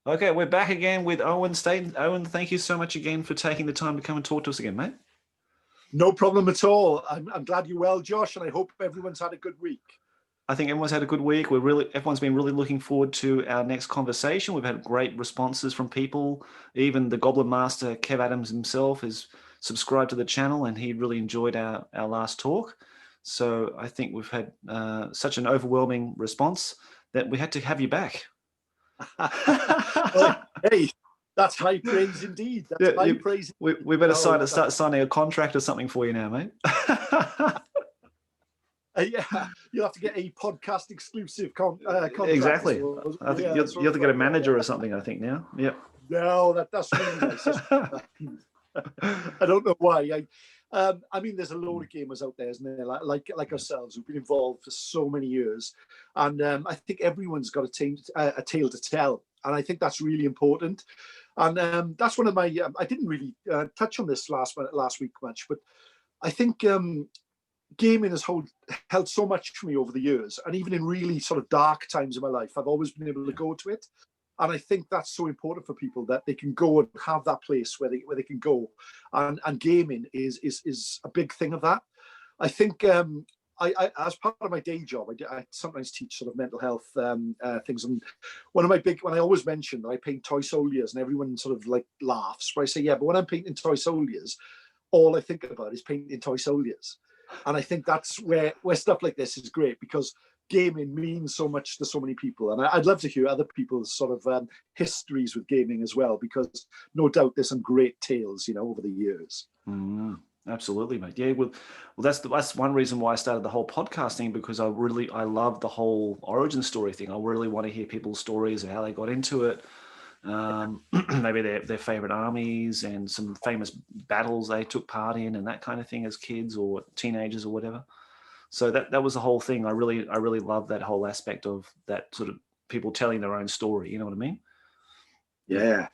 Okay, we're back again with Owen Staten. Owen, thank you so much again for taking the time to come and talk to us again, mate. No problem at all. I'm glad you're well, Josh, and I hope everyone's had a good week. I think everyone's had a good week. Everyone's been really looking forward to our next conversation. We've had great responses from people. Even the Goblin Master, Kev Adams himself, has subscribed to the channel, and he really enjoyed our last talk. So I think we've had such an overwhelming response that we had to have you back. Well, hey, that's high praise indeed. That's high praise. We better start signing a contract or something for you now, mate. Yeah, you'll have to get a podcast exclusive contract. Exactly. I think you have to get a manager or something, I think, now. Yep. No, that's really nice. I don't know why. I mean, there's a load of gamers out there, isn't there? Like ourselves, who've been involved for so many years, and I think everyone's got a tale to tell, and I think that's really important. And that's one of my. I didn't really touch on this last week much, but I think gaming has held so much for me over the years, and even in really sort of dark times in my life, I've always been able to go to it. And I think that's so important for people, that they can go and have that place where they can go, and gaming is a big thing of that. I think I as part of my day job, I sometimes teach sort of mental health things, and when I always mention that I paint toy soldiers, and everyone sort of like laughs, but I say, yeah, but when I'm painting toy soldiers, all I think about is painting toy soldiers. And I think that's where stuff like this is great, because gaming means so much to so many people, and I'd love to hear other people's sort of histories with gaming as well, because no doubt there's some great tales, over the years. Absolutely, mate. Yeah, well, that's one reason why I started the whole podcasting, because I love the whole origin story thing. I really want to hear people's stories of how they got into it, maybe their favorite armies and some famous battles they took part in, and that kind of thing as kids or teenagers or whatever. So that was the whole thing. I really love that whole aspect of that, sort of people telling their own story. You know what I mean? Yeah,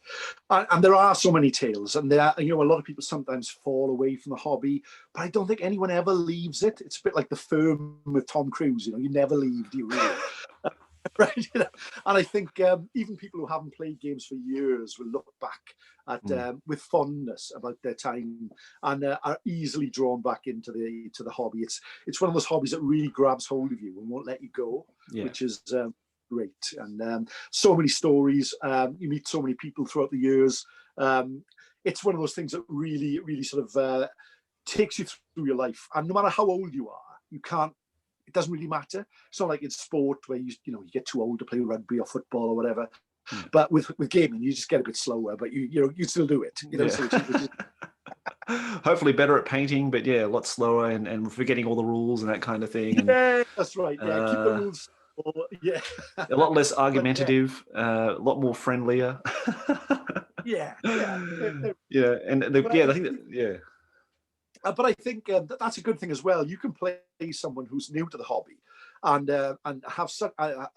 and there are so many tales, and there are, a lot of people sometimes fall away from the hobby, but I don't think anyone ever leaves it. It's a bit like The Firm with Tom Cruise. You never leave, do you really? Right, and I think even people who haven't played games for years will look back at with fondness about their time, and are easily drawn back into the hobby. It's one of those hobbies that really grabs hold of you and won't let you go, which is great. And so many stories. You meet so many people throughout the years. It's one of those things that really, really sort of takes you through your life, and no matter how old you are, you can't. It doesn't really matter. It's not like in sport where you get too old to play rugby or football or whatever. But with gaming, you just get a bit slower, but you still do it. So hopefully better at painting, but a lot slower and forgetting all the rules and that kind of thing. And, yeah, that's right. Yeah, keep the rules. Yeah, a lot less argumentative, a lot more friendlier. yeah. And I think but I think that's a good thing as well. You can play someone who's new to the hobby, and have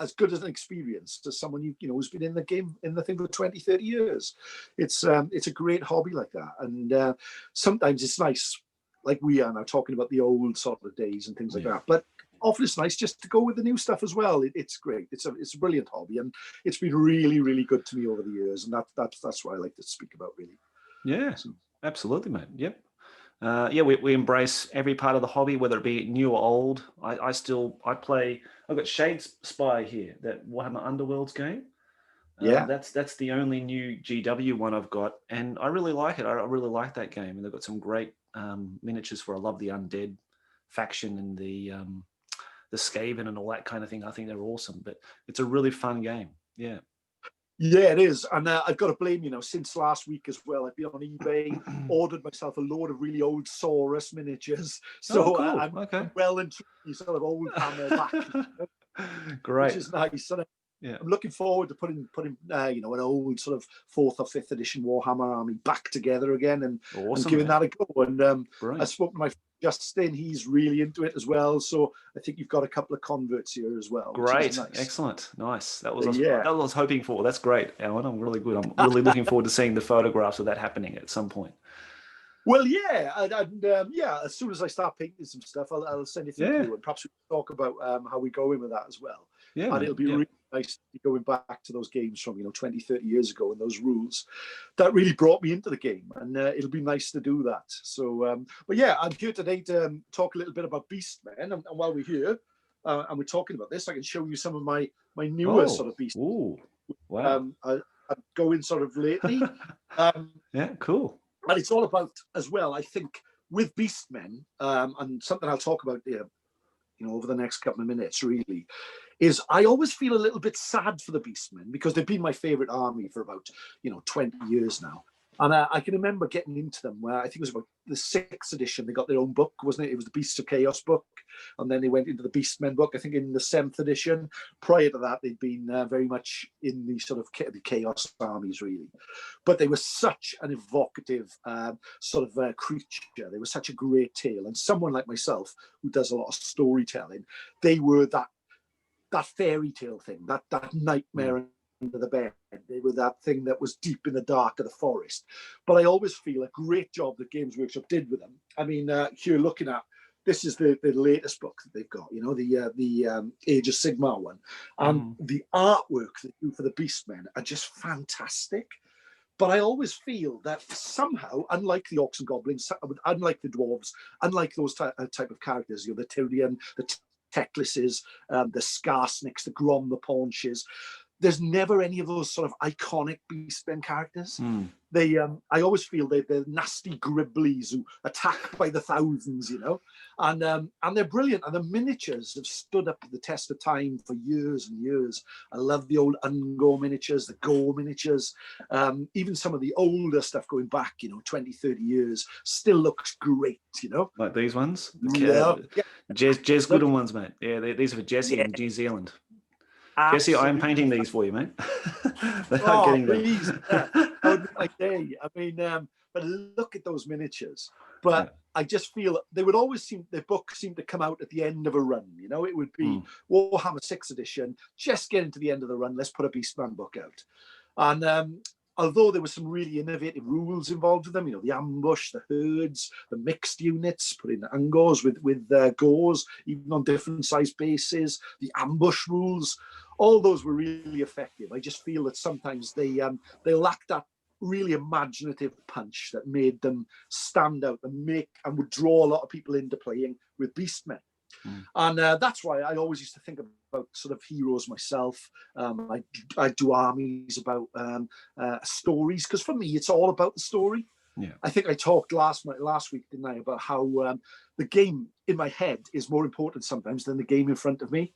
as good as an experience as someone who's been in the game, in the thing for 20, 30 years. It's a great hobby like that, and sometimes it's nice, like we are now talking about the old sort of days and things like that. But often it's nice just to go with the new stuff as well. It's great. It's a brilliant hobby, and it's been really, really good to me over the years, and that's what I like to speak about, really. Yeah, absolutely, mate. Yep. We embrace every part of the hobby, whether it be new or old. I play. I've got Shade Spy here, that Warhammer Underworlds game. That's the only new GW one I've got, and I really like it. I really like that game, and they've got some great miniatures for. I love the undead faction and the Skaven and all that kind of thing. I think they're awesome, but it's a really fun game. Yeah. Yeah, it is. And I've got to blame you now, since last week as well. I've been on eBay, ordered myself a load of really old Saurus miniatures. So cool. I'm well and truly sort of old hammer back. Great. Which is nice. And I'm looking forward to putting an old sort of 4th or 5th edition Warhammer army back together again, and giving that a go. And I spoke to my friend Justin. He's really into it as well. So I think you've got a couple of converts here as well. Great. Nice. Excellent. Nice. That was what I was hoping for. That's great, Owen. I'm really good. I'm really looking forward to seeing the photographs of that happening at some point. Well, as soon as I start painting some stuff, I'll send it through to you, and perhaps we can talk about how we go in with that as well. Yeah, and it'll be really nice going back to those games from 20, 30 years ago and those rules that really brought me into the game, and it'll be nice to do that. So but yeah, I'm here today to talk a little bit about Beastmen, and while we're here and we're talking about this, I can show you some of my newer sort of Beastmen. Ooh, wow. I'm going sort of lately. Yeah, cool. And it's all about, as well, I think, with Beastmen, and something I'll talk about here, over the next couple of minutes, really, is I always feel a little bit sad for the Beastmen, because they've been my favorite army for about 20 years now. And I can remember getting into them where I think it was about the 6th edition. They got their own book, wasn't it? It was the Beasts of Chaos book. And then they went into the Beastmen book, I think, in the 7th edition. Prior to that, they'd been very much in the sort of the Chaos armies, really. But they were such an evocative sort of creature. They were such a great tale. And someone like myself, who does a lot of storytelling, they were that fairy tale thing, that nightmare under the bed. They were that thing that was deep in the dark of the forest. But I always feel a great job that Games Workshop did with them. I mean, here looking at, this is the latest book that they've got, the Age of Sigmar one. And the artwork they do for the Beastmen are just fantastic. But I always feel that somehow, unlike the Orcs and Goblins, unlike the Dwarves, unlike those type of characters, the Tyrian, the Teclises, the Skarsnicks, the Grom, the Paunches, there's never any of those sort of iconic Beastmen characters. I always feel they're nasty gribblies who attack by the thousands, and they're brilliant. And the miniatures have stood up the test of time for years and years. I love the old Ungor miniatures, the Gore miniatures, even some of the older stuff going back, 20, 30 years, still looks great, Like these ones? Yeah. Jez Gooden ones, mate. Yeah, these are for Jesse in New Zealand. Jesse, I'm painting these for you, mate. They are getting please. That would be my day. I mean, but look at those miniatures. But I just feel they would always their books seem to come out at the end of a run. It would be Warhammer 6th edition, just getting to the end of the run, let's put a Beastman book out. And although there were some really innovative rules involved with them, the ambush, the herds, the mixed units, putting the Ungors with Gores, even on different size bases, the ambush rules, all those were really effective. I just feel that sometimes they lacked that really imaginative punch that made them stand out and would draw a lot of people into playing with Beastmen. And that's why I always used to think about sort of heroes myself. I do armies about stories, because for me it's all about the story. I think I talked last week, didn't I, about how the game in my head is more important sometimes than the game in front of me.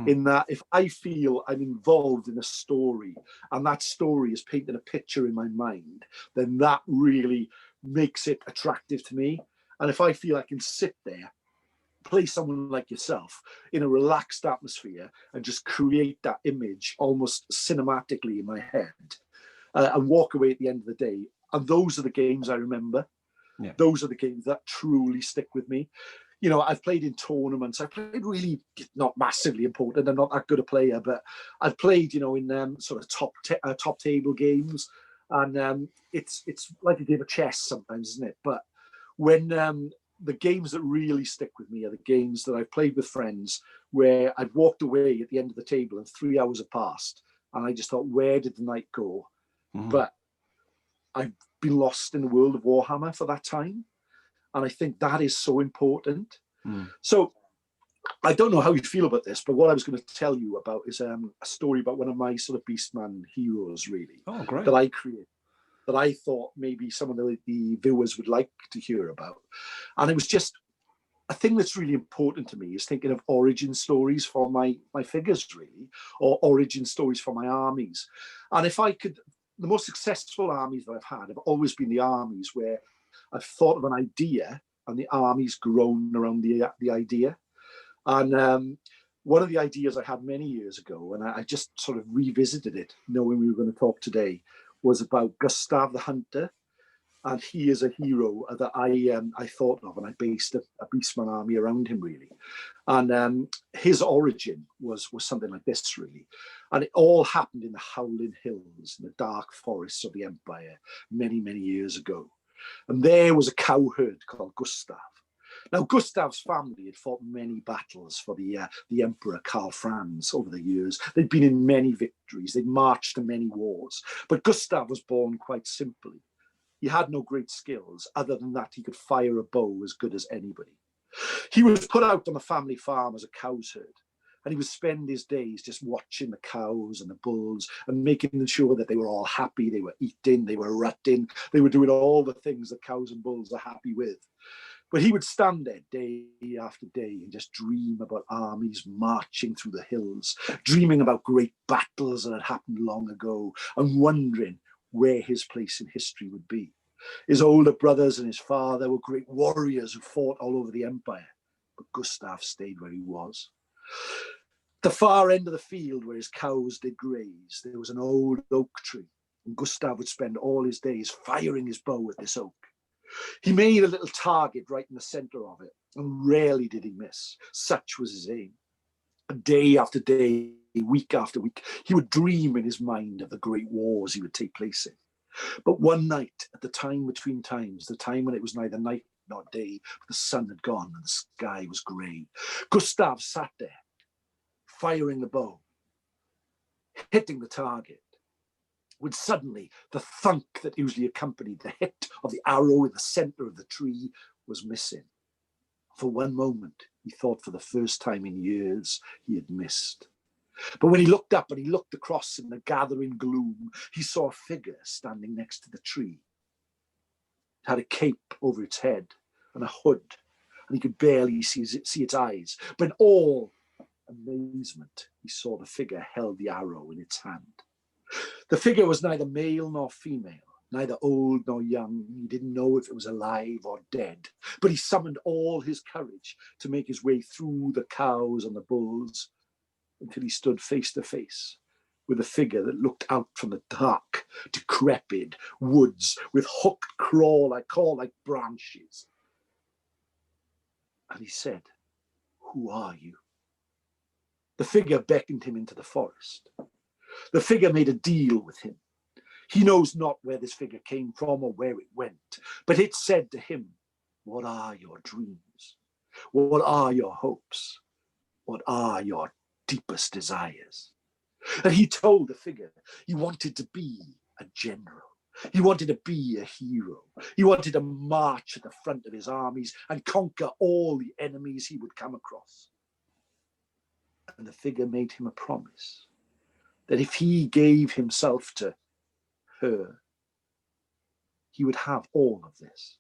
In that, if I feel I'm involved in a story and that story is painting a picture in my mind, then that really makes it attractive to me. And if I feel I can sit there, play someone like yourself in a relaxed atmosphere and just create that image almost cinematically in my head, and walk away at the end of the day, and those are the games I remember. Those are the games that truly stick with me. I've played in tournaments. I played really not massively important. I'm not that good a player, but I've played, in sort of top table games, and it's like a game of chess sometimes, isn't it? But when the games that really stick with me are the games that I've played with friends, where I've walked away at the end of the table and 3 hours have passed, and I just thought, where did the night go? But I've been lost in the world of Warhammer for that time. And I think that is so important. So I don't know how you feel about this, but what I was going to tell you about is a story about one of my sort of Beastman heroes, really. Oh, great. That I created, that I thought maybe some of the viewers would like to hear about. And it was just a thing that's really important to me, is thinking of origin stories for my figures, really, or origin stories for my armies. And if I could, the most successful armies that I've had have always been the armies where I've thought of an idea and the army's grown around the idea. And one of the ideas I had many years ago, and I just sort of revisited it, knowing we were going to talk today, was about Gustav the Hunter. And he is a hero that I thought of, and I based a Beastman army around him, really. And his origin was something like this, really. And it all happened in the Howling Hills, in the dark forests of the Empire, many, many years ago. And there was a cowherd called Gustav. Now, Gustav's family had fought many battles for the Emperor Karl Franz over the years. They'd been in many victories. They'd marched to many wars. But Gustav was born quite simply. He had no great skills, other than that he could fire a bow as good as anybody. He was put out on the family farm as a cow's herd, and he would spend his days just watching the cows and the bulls and making sure that they were all happy, they were eating, they were rutting, they were doing all the things that cows and bulls are happy with. But he would stand there day after day and just dream about armies marching through the hills, dreaming about great battles that had happened long ago, and wondering where his place in history would be. His older brothers and his father were great warriors who fought all over the empire, but Gustav stayed where he was. At the far end of the field where his cows did graze, there was an old oak tree, and Gustav would spend all his days firing his bow at this oak. He made a little target right in the center of it, and rarely did he miss. Such was his aim. Day after day, week after week, he would dream in his mind of the great wars he would take place in. But one night, at the time between times, the time when it was neither night nor day, the sun had gone and the sky was grey, Gustav sat there, firing the bow, hitting the target, when suddenly the thunk that usually accompanied the hit of the arrow in the center of the tree was missing. For one moment, he thought for the first time in years he had missed. But when he looked up and he looked across in the gathering gloom, he saw a figure standing next to the tree. It had a cape over its head and a hood, and he could barely see its eyes. But in all amazement, he saw the figure held the arrow in its hand. The figure was neither male nor female, neither old nor young. He didn't know if it was alive or dead, but he summoned all his courage to make his way through the cows and the bulls until he stood face to face with a figure that looked out from the dark, decrepit woods with hooked claw-like branches. And he said, "Who are you?" The figure beckoned him into the forest. The figure made a deal with him. He knows not where this figure came from or where it went, but it said to him, "What are your dreams? What are your hopes? What are your deepest desires?" And he told the figure he wanted to be a general. He wanted to be a hero. He wanted to march at the front of his armies and conquer all the enemies he would come across. And the figure made him a promise that if he gave himself to her, he would have all of this.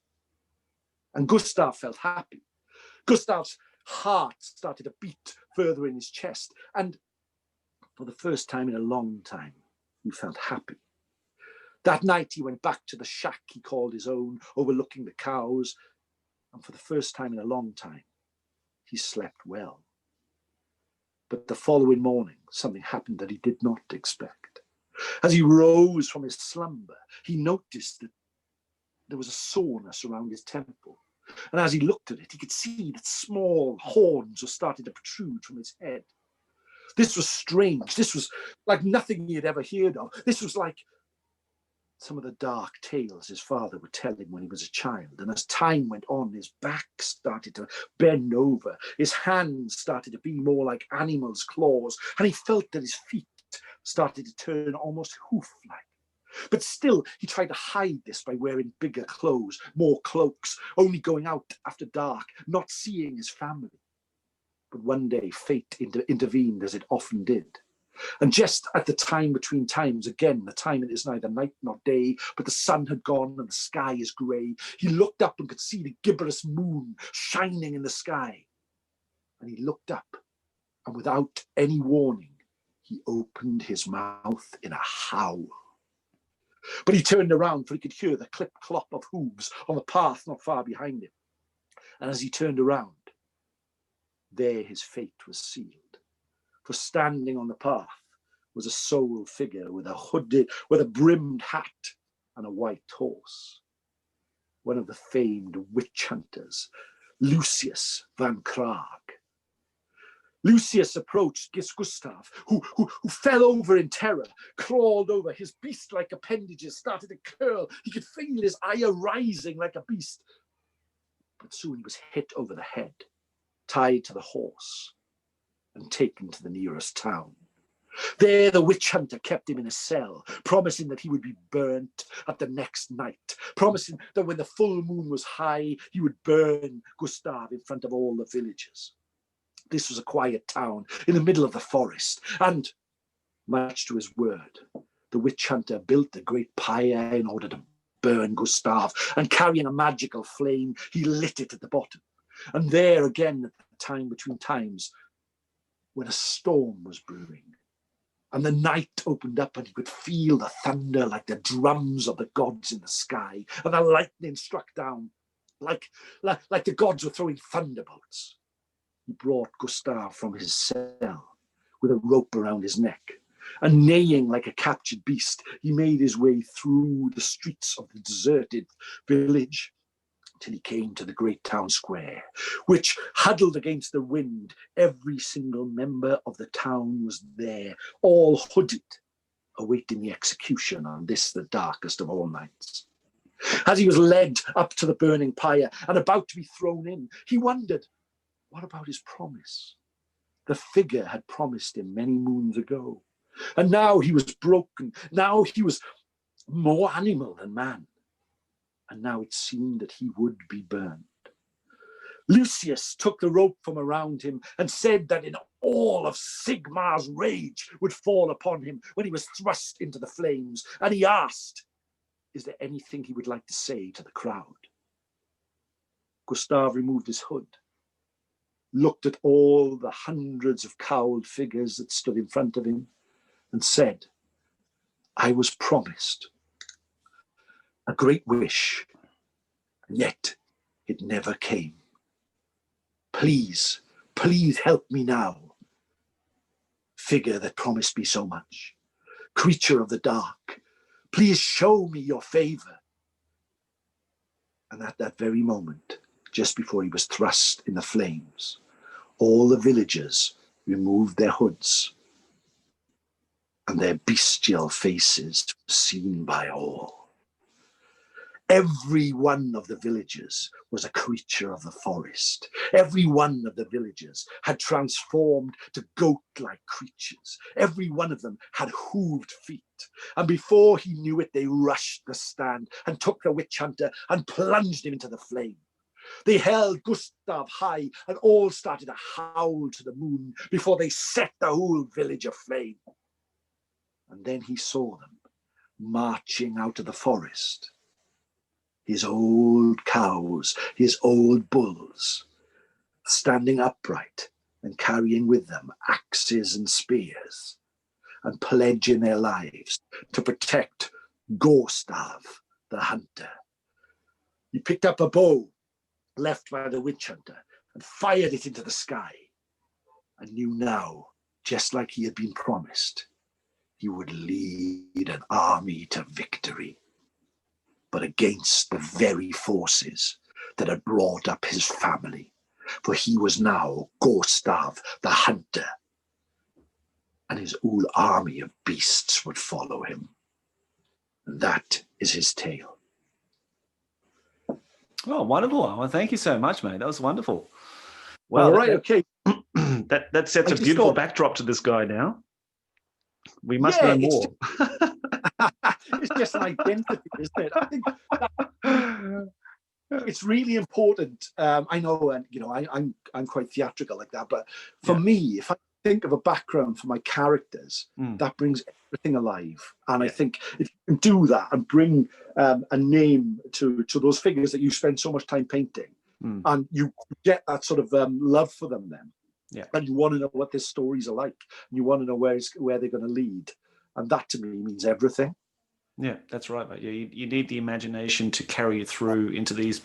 And Gustav felt happy. Gustav's heart started to beat further in his chest. And for the first time in a long time, he felt happy. That night, he went back to the shack he called his own, overlooking the cows. And for the first time in a long time, he slept well. But the following morning, something happened that he did not expect. As he rose from his slumber, he noticed that there was a soreness around his temple. And as he looked at it, he could see that small horns were starting to protrude from his head. This was strange. This was like nothing he had ever heard of. This was like some of the dark tales his father would tell him when he was a child. And as time went on, his back started to bend over. His hands started to be more like animals' claws. And he felt that his feet started to turn almost hoof-like. But still, he tried to hide this by wearing bigger clothes, more cloaks, only going out after dark, not seeing his family. But one day, fate intervened as it often did. And just at the time between times, again, the time it is neither night nor day, but the sun had gone and the sky is grey, he looked up and could see the gibbous moon shining in the sky. And he looked up, and without any warning, he opened his mouth in a howl. But he turned around, for he could hear the clip-clop of hooves on the path not far behind him. And as he turned around, there his fate was sealed. For standing on the path was a sole figure with a brimmed hat and a white horse. One of the famed witch hunters, Lucius van Krag. Lucius approached Gustav, who fell over in terror, crawled over. His beast-like appendages started to curl. He could feel his ire rising like a beast. But soon he was hit over the head, tied to the horse, and taken to the nearest town. There the witch hunter kept him in a cell, promising that he would be burnt at the next night, promising that when the full moon was high, he would burn Gustav in front of all the villagers. This was a quiet town in the middle of the forest, and, much to his word, the witch hunter built a great pyre in order to burn Gustav, and carrying a magical flame, he lit it at the bottom. And there again, at the time between times, when a storm was brewing, and the night opened up and he could feel the thunder like the drums of the gods in the sky, and the lightning struck down like the gods were throwing thunderbolts. He brought Gustav from his cell with a rope around his neck, and neighing like a captured beast, he made his way through the streets of the deserted village till he came to the great town square, which, huddled against the wind, every single member of the town was there, all hooded, awaiting the execution on this, the darkest of all nights. As he was led up to the burning pyre and about to be thrown in, he wondered, what about his promise? The figure had promised him many moons ago, and now he was broken. Now he was more animal than man. And now it seemed that he would be burned. Lucius took the rope from around him and said that in all of Sigmar's rage would fall upon him when he was thrust into the flames. And he asked, is there anything he would like to say to the crowd? Gustav removed his hood, looked at all the hundreds of cowled figures that stood in front of him, and said, I was promised a great wish, and yet it never came. Please, please help me now. Figure that promised me so much, creature of the dark, please show me your favor. And at that very moment, just before he was thrust in the flames, all the villagers removed their hoods, and their bestial faces were seen by all. Every one of the villagers was a creature of the forest. Every one of the villagers had transformed to goat-like creatures. Every one of them had hooved feet. And before he knew it, they rushed the stand and took the witch hunter and plunged him into the flame. They held Gustav high and all started to howl to the moon before they set the whole village aflame. And then he saw them marching out of the forest. His old cows, his old bulls, standing upright and carrying with them axes and spears, and pledging their lives to protect Gustav the hunter. He picked up a bow left by the witch hunter and fired it into the sky, and knew now, just like he had been promised, he would lead an army to victory, but against the very forces that had brought up his family, for he was now Gustav the hunter, and his whole army of beasts would follow him. And that is his tale. Oh, wonderful. Well, thank you so much, mate. That was wonderful. Well, All right, okay. That sets a beautiful backdrop to this guy now. We must know more. It's just an identity, isn't it? I think it's really important. I know, and you know, I'm quite theatrical like that, but for me, if I think of a background for my characters, that brings everything alive. And I think if you can do that and bring a name to those figures that you spend so much time painting, and you get that sort of love for them then. Yeah. And you want to know what their stories are like. And you want to know where they're going to lead. And that to me means everything. Yeah, that's right, mate. Yeah, you need the imagination to carry you through into these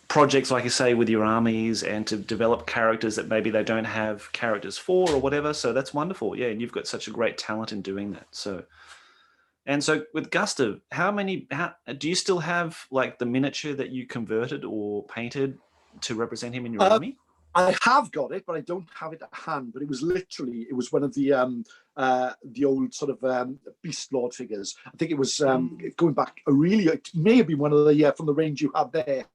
projects, like you say, with your armies, and to develop characters that maybe they don't have characters for or whatever. So that's wonderful. Yeah, and you've got such a great talent in doing that. So with Gustav, how do you still have like the miniature that you converted or painted to represent him in your army? I have got it, but I don't have it at hand. But it was one of the old sort of Beast Lord figures. I think it was going back it may have been one of the from the range you had there.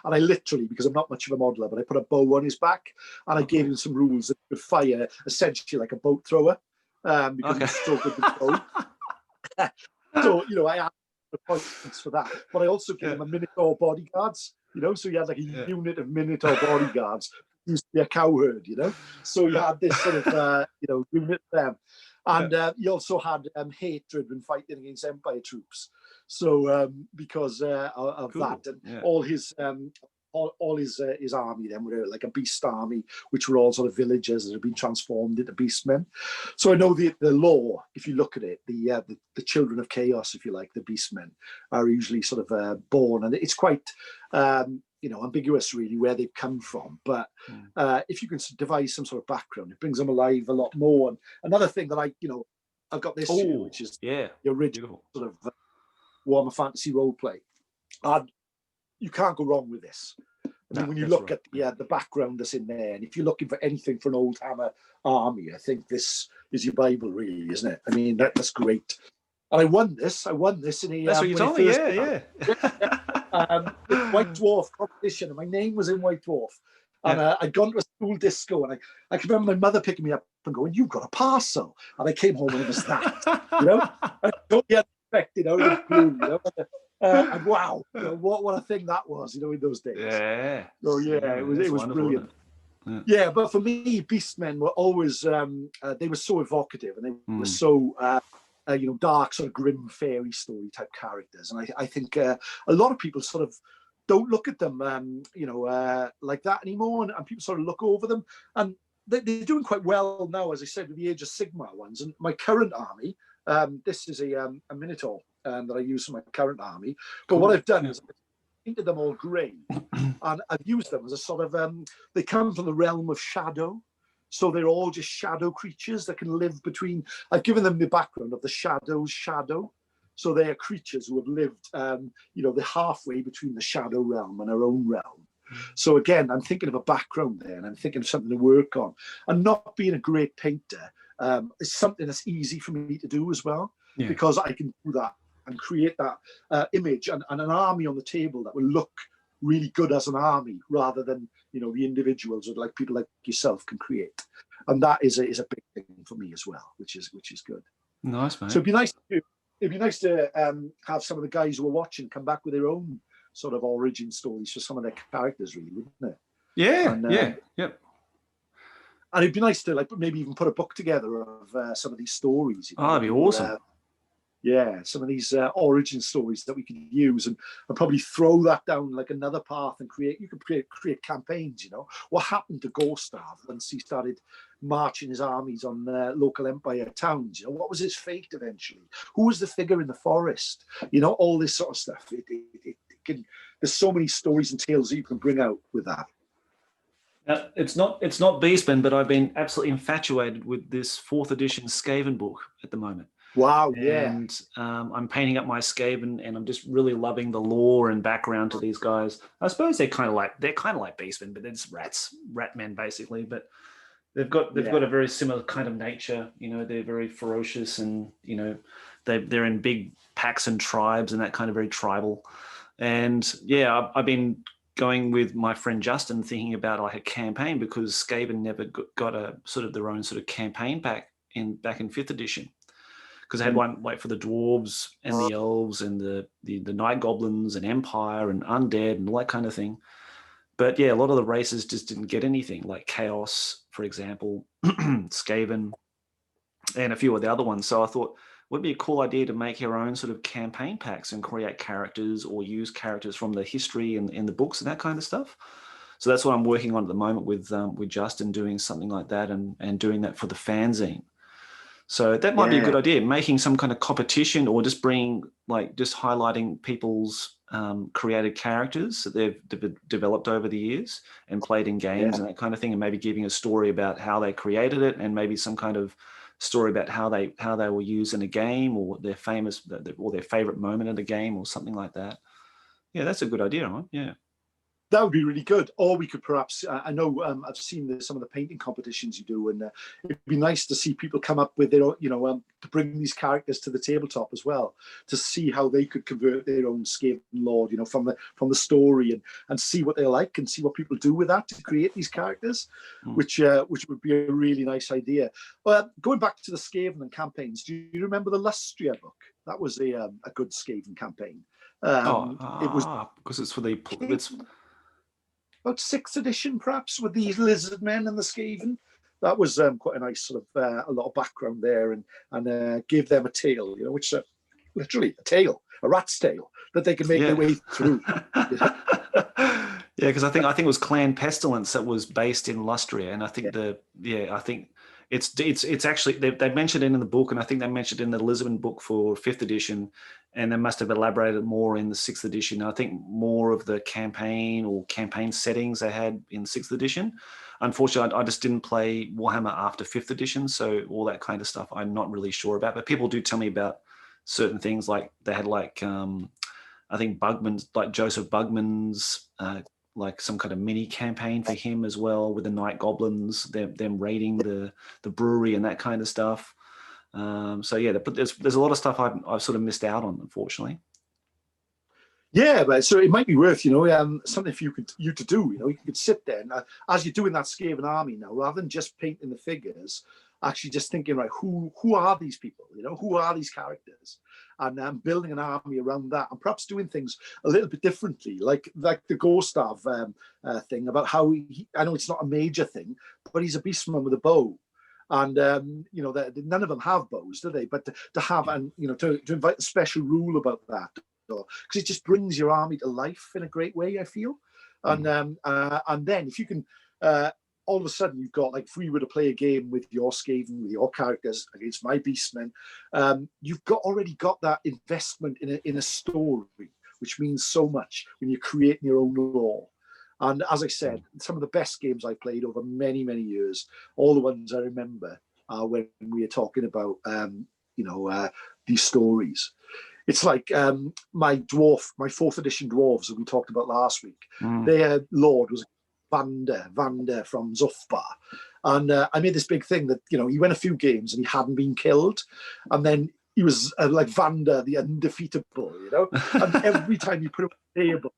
And I literally, because I'm not much of a modeler, but I put a bow on his back, and I gave him some rules that he could fire essentially like a boat thrower, because Okay. he's so good with the bow. So, you know, I had the points for that, but I also gave him a Minotaur bodyguards, you know, so you had like a unit of Minotaur bodyguards, used to be a cowherd, you know, so you had this sort of, you know, unit of them. And he also had hatred when fighting against Empire troops. So because of that, and all his his army then were like a beast army, which were all sort of villagers that had been transformed into beastmen. So I know the lore, if you look at it, the children of chaos, if you like, the beastmen, are usually sort of born, and it's quite you know, ambiguous really where they've come from. But if you can devise some sort of background, it brings them alive a lot more. And another thing that I've got this year, which is the original sort of Warhammer Fantasy roleplay. And you can't go wrong with this. I mean, when you look at the background that's in there, and if you're looking for anything for an old Hammer army, I think this is your Bible, really, isn't it? I mean, that's great. And I won this in a. That's what you told me. Yeah. White Dwarf competition, and my name was in White Dwarf. And I'd gone to a school disco, and I can remember my mother picking me up and going, "You've got a parcel." And I came home and it was that, you know. I totally unexpected out of the blue, you know. And wow, you know, what a thing that was, you know, in those days. Yeah. So it was brilliant. Yeah, but for me, Beastmen were always they were so evocative, and they were so you know, dark, sort of grim fairy story type characters. And I think a lot of people sort of don't look at them, you know, like that anymore, and people sort of look over them, and they're doing quite well now, as I said, with the Age of Sigmar ones. And my current army, this is a Minotaur that I use for my current army. But what I've done is I've painted them all grey, and I've used them as a sort of, they come from the realm of shadow. So they're all just shadow creatures that can live between. I've given them the background of the shadow's shadow. So they are creatures who have lived, you know, they're halfway between the shadow realm and our own realm. So again, I'm thinking of a background there, and I'm thinking of something to work on. And not being a great painter is something that's easy for me to do as well, because I can do that and create that image and an army on the table that will look really good as an army, rather than, you know, the individuals that like people like yourself can create. And that is a big thing for me as well, which is good. Nice, mate. So it'd be nice to have some of the guys who are watching come back with their own sort of origin stories for some of their characters, really, wouldn't it? Yeah, yep. And it'd be nice to like maybe even put a book together of some of these stories. You know, that'd be awesome. Some of these origin stories that we could use, and probably throw that down like another path and create campaigns, you know. What happened to Gustav once he started marching his armies on local empire towns? You know, what was his fate eventually? Who was the figure in the forest? You know, all this sort of stuff. There's so many stories and tales that you can bring out with that. It's not Beastmen, but I've been absolutely infatuated with this 4th edition Skaven book at the moment. Wow, and I'm painting up my Skaven, and I'm just really loving the lore and background to these guys. I suppose they're kind of like Beastmen, but they're just rat men basically. But they've got a very similar kind of nature. You know, they're very ferocious, and you know, they're in big packs and tribes, and that kind of very tribal. And I've been going with my friend Justin, thinking about like a campaign, because Skaven never got a sort of their own sort of campaign back in 5th edition. Because they had one like for the dwarves and the elves and the night goblins and empire and undead and all that kind of thing. But a lot of the races just didn't get anything, like chaos, for example, Skaven, and a few of the other ones. So I thought it would be a cool idea to make your own sort of campaign packs and create characters, or use characters from the history and in the books and that kind of stuff. So that's what I'm working on at the moment with Justin, doing something like that, and doing that for the fanzine. So that might be a good idea, making some kind of competition, or just highlighting people's created characters that they've developed over the years and played in games and that kind of thing, and maybe giving a story about how they created it, and maybe some kind of story about how they were used in a game, or their favorite moment in the game, or something like that. Yeah, that's a good idea, right? Yeah. That would be really good. Or we could perhaps, I know I've seen some of the painting competitions you do, and it'd be nice to see people come up with their own, to bring these characters to the tabletop as well, to see how they could convert their own Skaven Lord, from the story, and see what they like and see what people do with that to create these characters, which would be a really nice idea. Well, going back to the Skaven and campaigns, do you remember the Lustria book? That was a good Skaven campaign. It was because it's for the about 6th edition, perhaps, with the lizard men and the Skaven. That was quite a nice sort of a lot of background there, and gave them a tail, which literally a tail, a rat's tail that they can make their way through. Yeah, because I think it was Clan Pestilence that was based in Lustria, and I think I think it's actually they mentioned it in the book, and I think they mentioned it in the Lisbon book for 5th edition, and they must have elaborated more in the 6th edition. I think more of the campaign settings they had in 6th edition. Unfortunately, I just didn't play Warhammer after 5th edition, so all that kind of stuff I'm not really sure about. But people do tell me about certain things, like they had I think Bugman's, like Joseph Bugman's, like some kind of mini campaign for him as well, with the Night Goblins, them raiding the brewery and that kind of stuff. So yeah, but there's a lot of stuff I've sort of missed out on, unfortunately. Yeah, but so it might be worth, something for you to do. You could sit there and as you're doing that Skaven army now, rather than just painting the figures, actually just thinking, right, who are these people? Who are these characters? And building an army around that, and perhaps doing things a little bit differently, like the Gustav thing about how I know it's not a major thing, but he's a beastman with a bow. And none of them have bows, do they? But to have to invite a special rule about that, because it just brings your army to life in a great way, I feel. And then if you can, all of a sudden you've got, like, if we were to play a game with your Skaven, with your characters against my Beastmen, you've already got that investment in a story, which means so much when you're creating your own lore. And as I said, some of the best games I played over many, many years, all the ones I remember, are when we are talking about, these stories. It's like my 4th edition dwarves that we talked about last week. Their lord was Vander from Zufbar. And I made this big thing that, he went a few games and he hadn't been killed. And then he was like Vander, the undefeatable, And every time you put him on the table,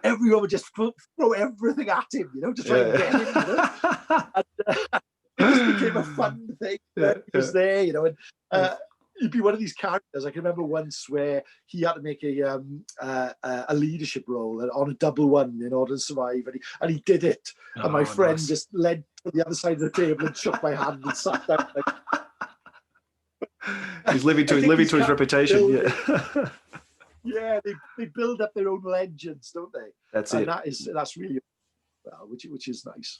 everyone would just throw everything at him, just try and get him, And it just became a fun thing. He was there, and he'd be one of these characters. I can remember once where he had to make a leadership role on a double one in order to survive, and he did it. And my friend just led to the other side of the table and shook my hand and sat down. He's living to his reputation. Yeah, they build up their own legends, don't they? That's it. That's really well, which is nice.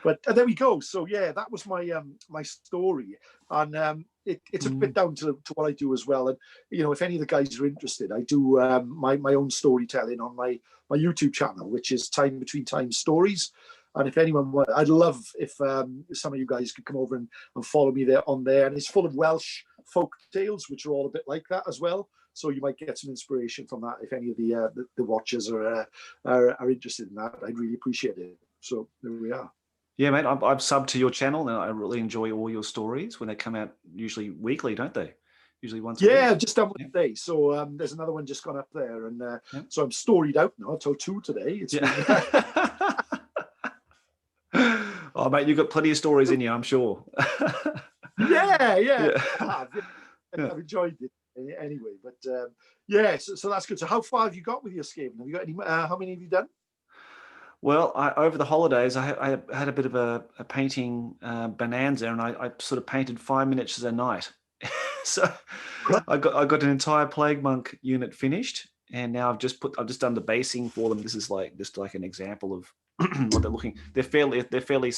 But there we go. So yeah, that was my story, and it's a bit down to what I do as well. And if any of the guys are interested, I do my own storytelling on my YouTube channel, which is Time Between Time Stories. And if anyone, I'd love if some of you guys could come over and follow me on there. And it's full of Welsh folk tales, which are all a bit like that as well. So you might get some inspiration from that if any of the watchers are interested in that. I'd really appreciate it. So there we are. Yeah, mate, I've subbed to your channel, and I really enjoy all your stories when they come out, usually weekly, don't they? Usually once a week. Yeah, just done one today. So there's another one just gone up there. And so I'm storied out now. I told 2 today. Oh, mate, you've got plenty of stories in you, I'm sure. Yeah. I've enjoyed it anyway. But so that's good. So how far have you got with your Skaven? Have you got any? How many have you done? Well, over the holidays, I had a bit of a painting bonanza, and I sort of painted 5 miniatures a night. So I got an entire Plague Monk unit finished, and now I've just done the basing for them. This is just like an example of what they're looking. They're fairly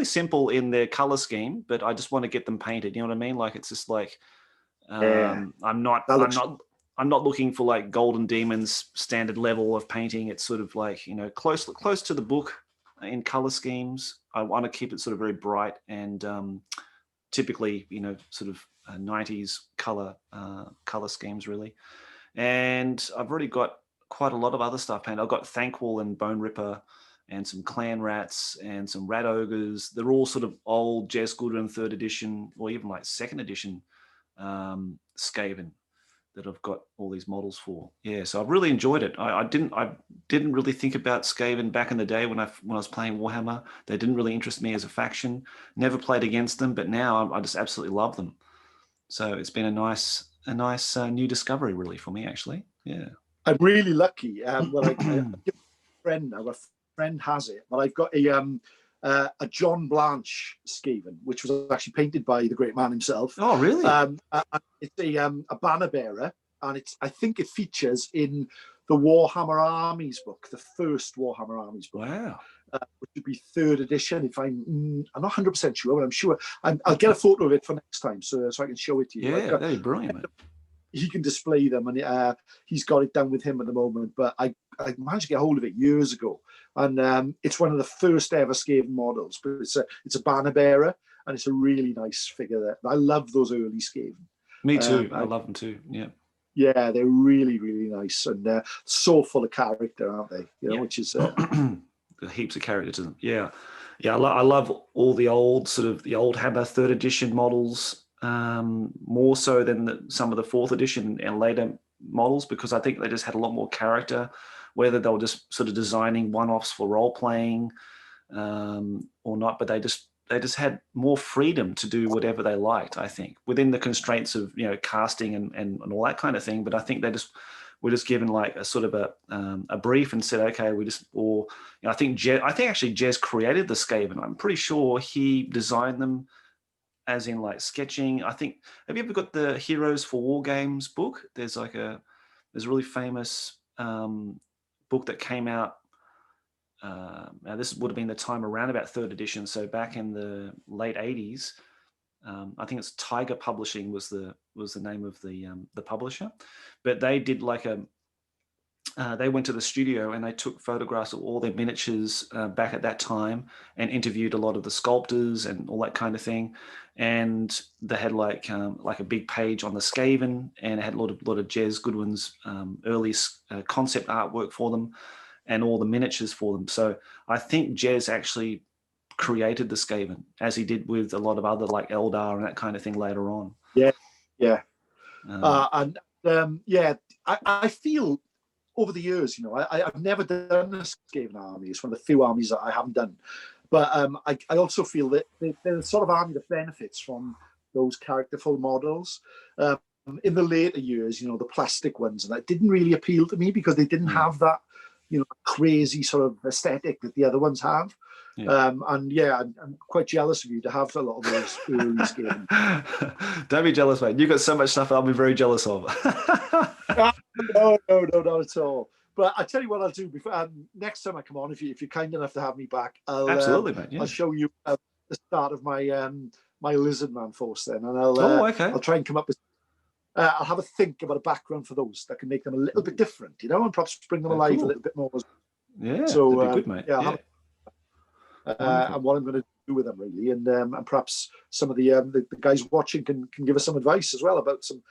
simple in their color scheme, but I just want to get them painted. You know what I mean? Like, it's just like I'm not looking for like Golden Demons standard level of painting. It's sort of like, close to the book in color schemes. I want to keep it sort of very bright and typically, sort of 90s color schemes really. And I've already got quite a lot of other stuff painted. I've got Thankwall and Bone Ripper and some Clan Rats and some Rat Ogres. They're all sort of old Jez Goodwin 3rd edition or even like 2nd edition Skaven that I've got all these models for. Yeah, so I've really enjoyed it. I didn't really think about Skaven back in the day when I was playing Warhammer. They didn't really interest me as a faction. Never played against them, but now I just absolutely love them. So it's been a nice new discovery, really, for me, actually. Yeah. I'm really lucky. Well, I give a friend now. A friend has it, but I've got a John Blanche Skaven, which was actually painted by the great man himself. Oh, really? It's a banner bearer, and I think it features in the Warhammer Armies book, the first Warhammer Armies book. Wow. Which would be 3rd edition. If I'm not 100% sure, but I'm sure. I'll get a photo of it for next time, so I can show it to you. Yeah, that'd be brilliant, man. He can display them, and he's got it down with him at the moment. But I managed to get hold of it years ago, and it's one of the first ever Skaven models. But it's a banner bearer, and it's a really nice figure. There, I love those early Skaven. Me too. I love them too. Yeah. Yeah, they're really, really nice, and so full of character, aren't they? You know, which is heaps of characters in them. Yeah, yeah. I love all the old Hammer 3rd edition models. More so than some of the 4th edition and later models, because I think they just had a lot more character, whether they were just sort of designing one-offs for role-playing or not, but they just had more freedom to do whatever they liked, I think, within the constraints of, casting and all that kind of thing. But I think we're just given like a sort of a brief and said, okay, I think actually Jez created the Skaven. I'm pretty sure he designed them, as in like sketching. I think, have you ever got the Heroes for War Games book? There's a really famous book that came out. Now this would have been the time around about 3rd edition, so back in the late 80s. I think it's Tiger Publishing was the name of the publisher, but they did they went to the studio and they took photographs of all their miniatures back at that time and interviewed a lot of the sculptors and all that kind of thing. And they had like a big page on the Skaven, and it had a lot of Jez Goodwin's early concept artwork for them and all the miniatures for them. So I think Jez actually created the Skaven, as he did with a lot of other like Eldar and that kind of thing later on. Yeah. I feel over the years, I've never done a Skaven army. It's one of the few armies that I haven't done. But I also feel that they're the sort of army that benefits from those characterful models. In the later years, the plastic ones, and that didn't really appeal to me because they didn't have that, crazy sort of aesthetic that the other ones have. Yeah. I'm quite jealous of you to have a lot of those early Skaven. Don't be jealous, mate. You've got so much stuff I'll be very jealous of. No, not at all. But I tell you what I'll do before next time I come on, if you're kind enough to have me back, absolutely, mate. Yeah. I'll show you the start of my my Lizard Man force then, and I'll try and come up with. I'll have a think about a background for those that can make them a little bit different, and perhaps bring them alive a little bit more. Yeah, so that'd be good, mate. And what I'm going to do with them really, and perhaps some of the guys watching can give us some advice as well about some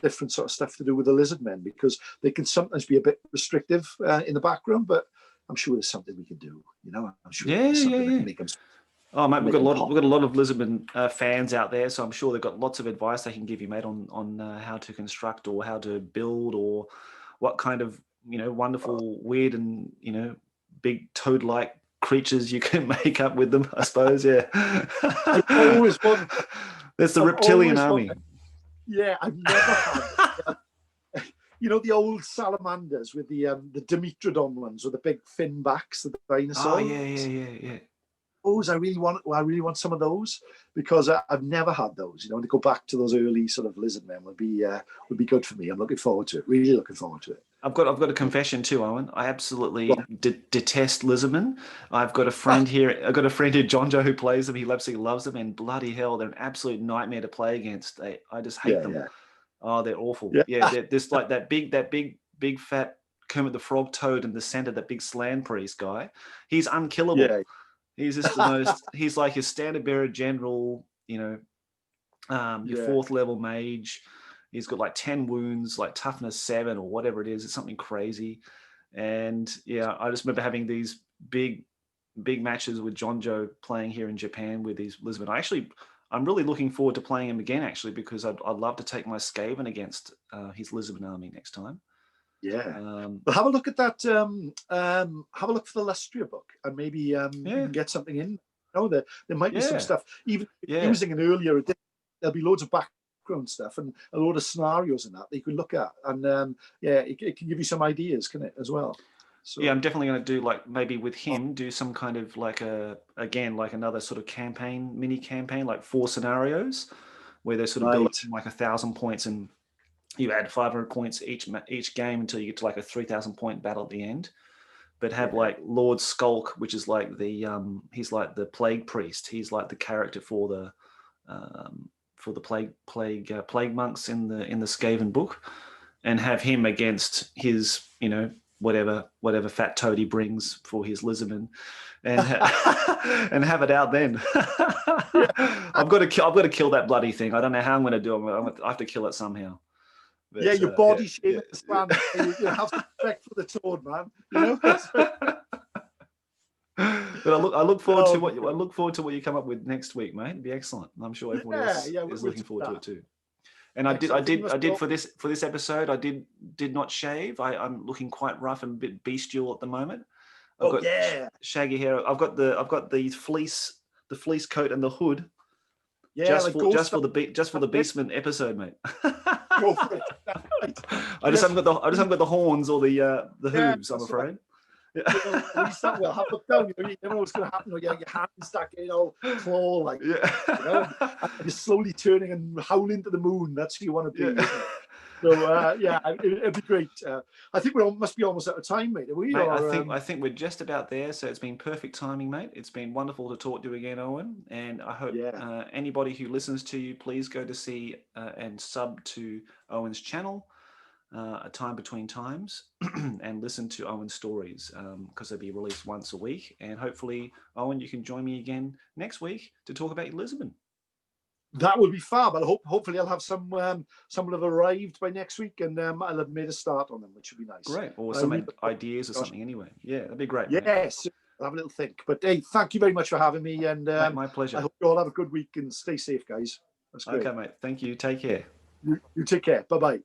different sort of stuff to do with the Lizard Men, because they can sometimes be a bit restrictive in the background, but I'm sure there's something we can do. I'm sure there's something that can make them. Oh, mate, we've got a lot of Lizardmen fans out there, so I'm sure they've got lots of advice they can give you, mate, on how to construct or how to build or what kind of wonderful, weird, and big toad-like creatures you can make up with them, I suppose. Yeah. I always want. There's the reptilian army. Yeah, I've never had. The old salamanders with the Dimetrodon ones with the big fin backs, the dinosaurs. Oh yeah. Those I really want some of those, because I've never had those. To go back to those early sort of Lizard Men would be good for me. I'm looking forward to it. Really looking forward to it. I've got a confession too, Owen. I absolutely detest Lizardmen. I've got a friend here. John Joe, who plays them. He absolutely loves them, and bloody hell, they're an absolute nightmare to play against. I just hate them. Yeah. Oh, they're awful. Yeah, there's like that big fat Kermit the Frog toad in the center, that big Slan priest guy. He's unkillable. Yeah. He's just the most. He's like your standard bearer general. Your 4th level mage. He's got like 10 wounds, like toughness 7 or whatever it is. It's something crazy. And yeah, I just remember having these big matches with John Joe playing here in Japan with these Lisbon. I'm really looking forward to playing him again, actually, because I'd love to take my Skaven against his Lisbon army next time. Yeah. But have a look at that. Have a look for the Lustria book, and maybe you can get something in. There might be some stuff. Even using an earlier edition, there'll be loads of background stuff and a load of scenarios in that you can look at. And it can give you some ideas, can it, as well? So, yeah, I'm definitely going to do, like, maybe with him, do some kind of like another sort of campaign, mini campaign, like 4 scenarios where they sort of build up like 1,000 points, and you add 500 points each game until you get to like a 3,000 point battle at the end. But have like Lord Skulk, which is like he's like the plague priest. He's like the character for the plague monks in the Skaven book, and have him against his, whatever fat toad he brings for his Lisbon, and and have it out then. I've got to kill that bloody thing. I don't know how I'm going to do it. I have to kill it somehow. But, your body shape is fun. You have to respect for the toad, man. But I look forward to what you come up with next week, mate. It'd be excellent. I'm sure everyone else is looking forward to it too. And I did for this episode. I did not shave. I'm looking quite rough and a bit bestial at the moment. I've got shaggy hair. I've got the fleece coat and the hood. Yeah, just for the Beastmen episode, mate. Go for it. I just haven't got the horns or the hooves. I'm afraid. Well, have a look down. You never know what's going to happen. Your hands start getting all claw like, and you're slowly turning and howling to the moon. That's who you want to be. Isn't it? So it'd be great. I think we must be almost out of time, mate. Are we? Mate, I think we're just about there. So it's been perfect timing, mate. It's been wonderful to talk to you again, Owen. And I hope anybody who listens to you, please go to see and sub to Owen's channel, A Time Between Times, and listen to Owen's stories, because they'll be released once a week. And hopefully, Owen, you can join me again next week to talk about Lisbon. That would be fab. Hopefully I'll have some will have arrived by next week, and I'll have made a start on them, which would be nice. Great. Or some ideas or something anyway. Yeah, that'd be great. Yes, I'll have a little think. But hey, thank you very much for having me, and my pleasure. I hope you all have a good week and stay safe, guys. That's great. Okay, mate. Thank you. Take care. You take care. Bye-bye.